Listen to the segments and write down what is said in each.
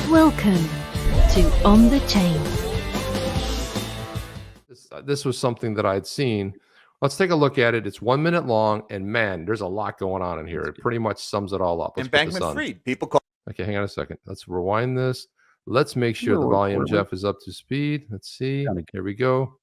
Welcome to On the Chain. This was something that I'd seen. Let's take a look at it. It's 1 minute long, and man, there's a lot going on in here. It pretty much sums it all up. Let's put this on. Bankman-Fried. People call. Okay, hang on a second. Let's rewind this. Let's make sure the volume, Jeff, is up to speed. Let's see. Here we go.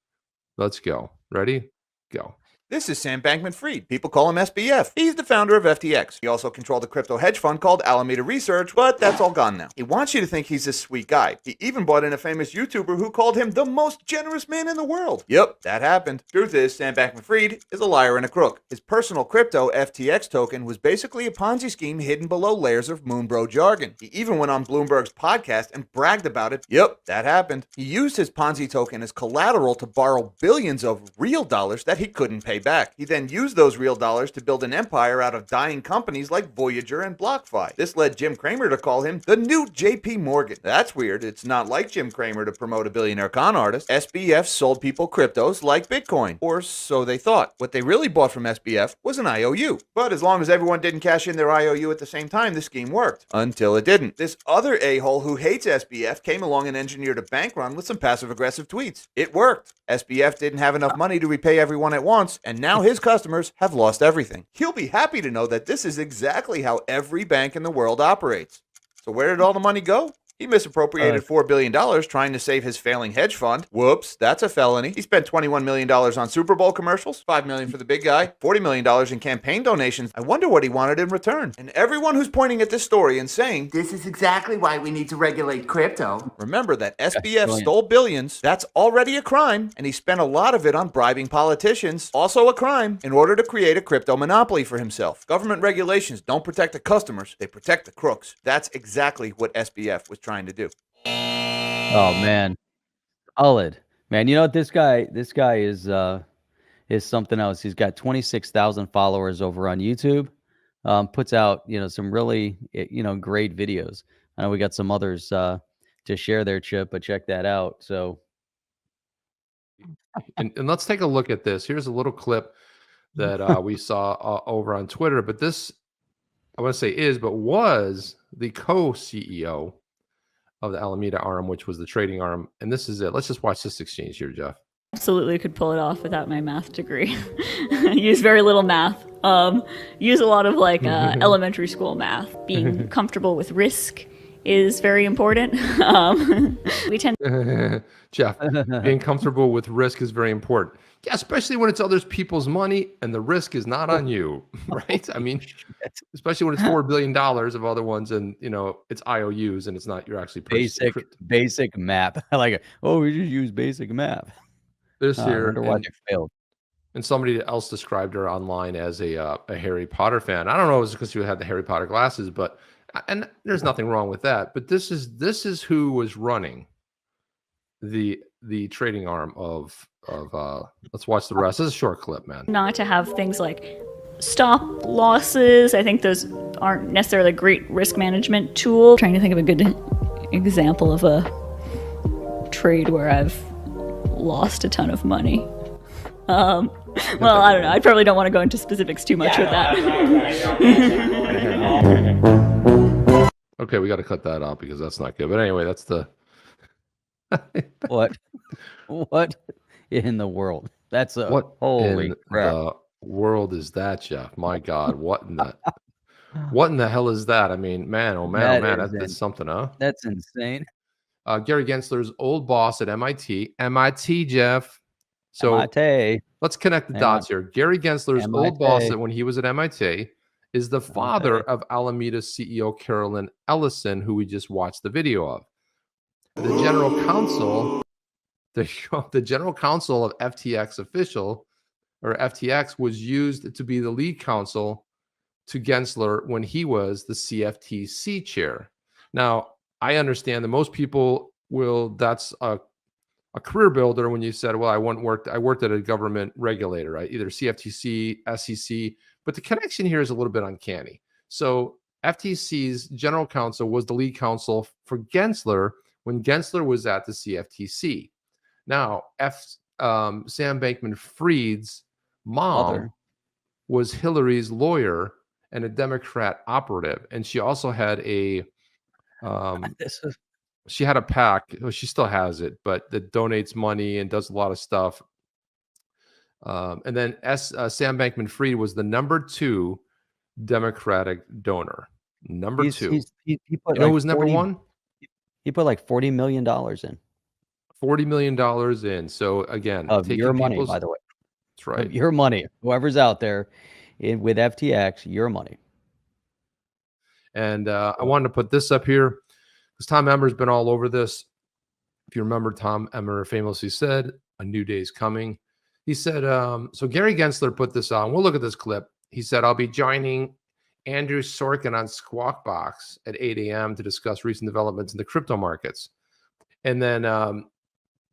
Let's go. Ready? Go. This is Sam Bankman-Fried. People call him SBF. He's the founder of FTX. He also controlled a crypto hedge fund called Alameda Research, but that's all gone now. He wants you to think he's this sweet guy. He even brought in a famous YouTuber who called him the most generous man in the world. Yep, that happened. Truth is, Sam Bankman-Fried is a liar and a crook. His personal crypto FTX token was basically a Ponzi scheme hidden below layers of Moonbro jargon. He even went on Bloomberg's podcast and bragged about it. Yep, that happened. He used his Ponzi token as collateral to borrow billions of real dollars that he couldn't pay back. He then used those real dollars to build an empire out of dying companies like Voyager and BlockFi. This led Jim Cramer to call him the new JP Morgan. That's weird. It's not like Jim Cramer to promote a billionaire con artist. SBF sold people cryptos like Bitcoin, or so they thought. What they really bought from SBF was an IOU. But as long as everyone didn't cash in their IOU at the same time, the scheme worked. Until it didn't. This other a-hole who hates SBF came along and engineered a bank run with some passive-aggressive tweets. It worked. SBF didn't have enough money to repay everyone at once, and now his customers have lost everything. He'll be happy to know that this is exactly how every bank in the world operates. So where did all the money go? He misappropriated $4 billion trying to save his failing hedge fund. Whoops, that's a felony. He spent $21 million on Super Bowl commercials, $5 million for the big guy, $40 million in campaign donations. I wonder what he wanted in return. And everyone who's pointing at this story and saying, this is exactly why we need to regulate crypto. Remember that SBF stole billions. That's already a crime. And he spent a lot of it on bribing politicians. Also a crime, in order to create a crypto monopoly for himself. Government regulations don't protect the customers. They protect the crooks. That's exactly what SBF was trying to do. Oh man, solid man. You know what, this guy is something else. He's got 26,000 followers over on YouTube. Puts out some really great videos. I know we got some others to share their chip, but check that out. So and let's take a look at this. Here's a little clip that we saw over on Twitter. But this, I want to say was the co-CEO of the Alameda arm, which was the trading arm. And this is it. Let's just watch this exchange here, Jeff. Absolutely could pull it off without my math degree. Use very little math. Use a lot of elementary school math. Being comfortable with risk is very important. We tend Jeff, being comfortable with risk is very important. Yeah, especially when it's other people's money and the risk is not on you, right? I mean, especially when it's $4 billion of other ones and, it's IOUs and it's not, you're actually basic map. I like it. Oh, we just use basic map. This here. Why they failed. And somebody else described her online as a Harry Potter fan. I don't know if it's because she had the Harry Potter glasses, and there's nothing wrong with that. But this is who was running the trading arm of let's watch the rest. This is a short clip, man. not to have things like stop losses. I think those aren't necessarily a great risk management tool. I'm trying to think of a good example of a trade where I've lost a ton of money. Well, I don't know. I probably don't want to go into specifics too much with that. Okay, we got to cut that out because that's not good. But anyway, that's the what in the world? That's a what holy in crap. the world is that, Jeff? My God, what in the hell is that? I mean, man, oh man, that's something, huh? That's insane. Gary Gensler's old boss at MIT, Jeff. So MIT. Let's connect the dots here. Gary Gensler's old boss when he was at MIT is the father of Alameda CEO Carolyn Ellison, who we just watched the video of. The general counsel, the general counsel of FTX FTX was used to be the lead counsel to Gensler when he was the CFTC chair. Now, I understand that most people that's a career builder when you said, well, I worked at a government regulator, right? Either CFTC, SEC, but the connection here is a little bit uncanny. So FTC's general counsel was the lead counsel for Gensler when Gensler was at the CFTC. Now, Sam Bankman-Fried's mom was Hillary's lawyer and a Democrat operative, and she also had a she had a PAC. Well, she still has it, but that donates money and does a lot of stuff. And then Sam Bankman-Fried was the number 2 Democratic donor. Number 2. He put You know like who was number 1? He put like $40 million in. $40 million in. So again, Of taking your money, people's, by the way. that's right. Of your money. Whoever's out there with FTX, your money. And I wanted to put this up here because Tom Emmer's been all over this. If you remember, Tom Emmer famously said, "A new day is coming." He said, so Gary Gensler put this on. We'll look at this clip. He said, "I'll be joining Andrew Sorkin on Squawk Box at 8 a.m. to discuss recent developments in the crypto markets." And then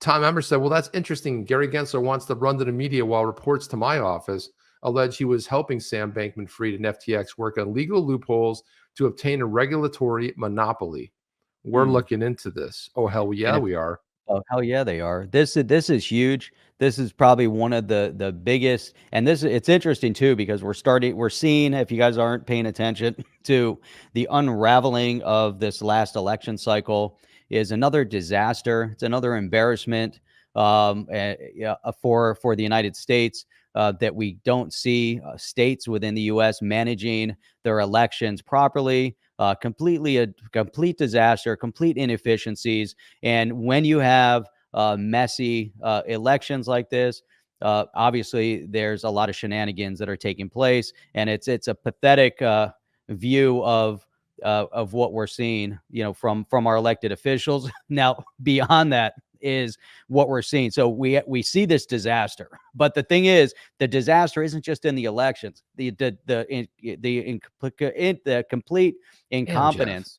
Tom Emmer said, "Well, that's interesting. Gary Gensler wants to run to the media while reports to my office allege he was helping Sam Bankman-Fried and FTX work on legal loopholes to obtain a regulatory monopoly." We're looking into this. Oh, hell yeah, we are. Oh, hell yeah, they are. This is huge. This is probably one of the biggest, and it's interesting too, because we're seeing, if you guys aren't paying attention to the unraveling of this last election cycle, is another disaster. It's another embarrassment for the United States, that we don't see states within the U.S. managing their elections properly. A complete disaster, complete inefficiencies. And when you have messy elections like this, obviously there's a lot of shenanigans that are taking place, and it's a pathetic view of what we're seeing, from our elected officials. Now, beyond that is what we're seeing. So we see this disaster, but the thing is, the disaster isn't just in the elections. The complete incompetence,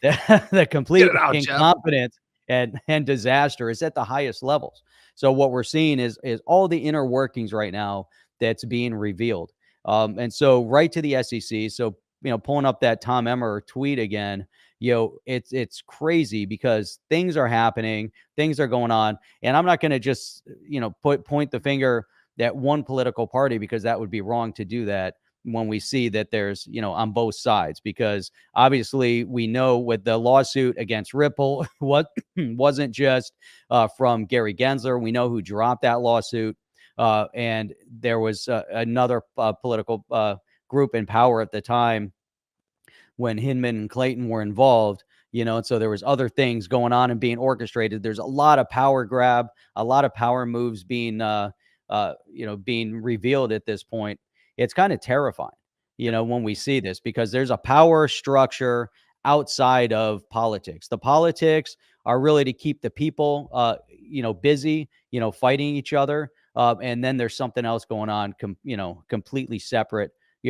the complete incompetence and disaster is at the highest levels. So what we're seeing is all the inner workings right now that's being revealed. And so right to the SEC. So, pulling up that Tom Emmer tweet again, it's crazy because things are happening, things are going on. And I'm not going to just, point the finger at one political party, because that would be wrong to do that when we see that there's, on both sides, because obviously we know with the lawsuit against Ripple, what wasn't just from Gary Gensler. We know who dropped that lawsuit. And there was another political group in power at the time when Hinman and Clayton were involved, and so there was other things going on and being orchestrated. There's a lot of power grab, a lot of power moves being revealed at this point. It's kind of terrifying, when we see this, because there's a power structure outside of politics. The politics are really to keep the people, busy, fighting each other. And then there's something else going on, completely separate,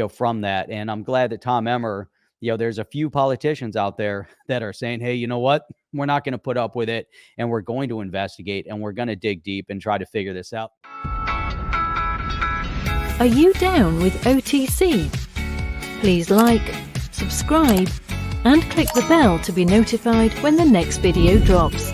from that. And I'm glad that Tom Emmer, there's a few politicians out there that are saying, hey, you know what? We're not going to put up with it, and we're going to investigate, and we're going to dig deep and try to figure this out. Are you down with OTC? Please like, subscribe, and click the bell to be notified when the next video drops.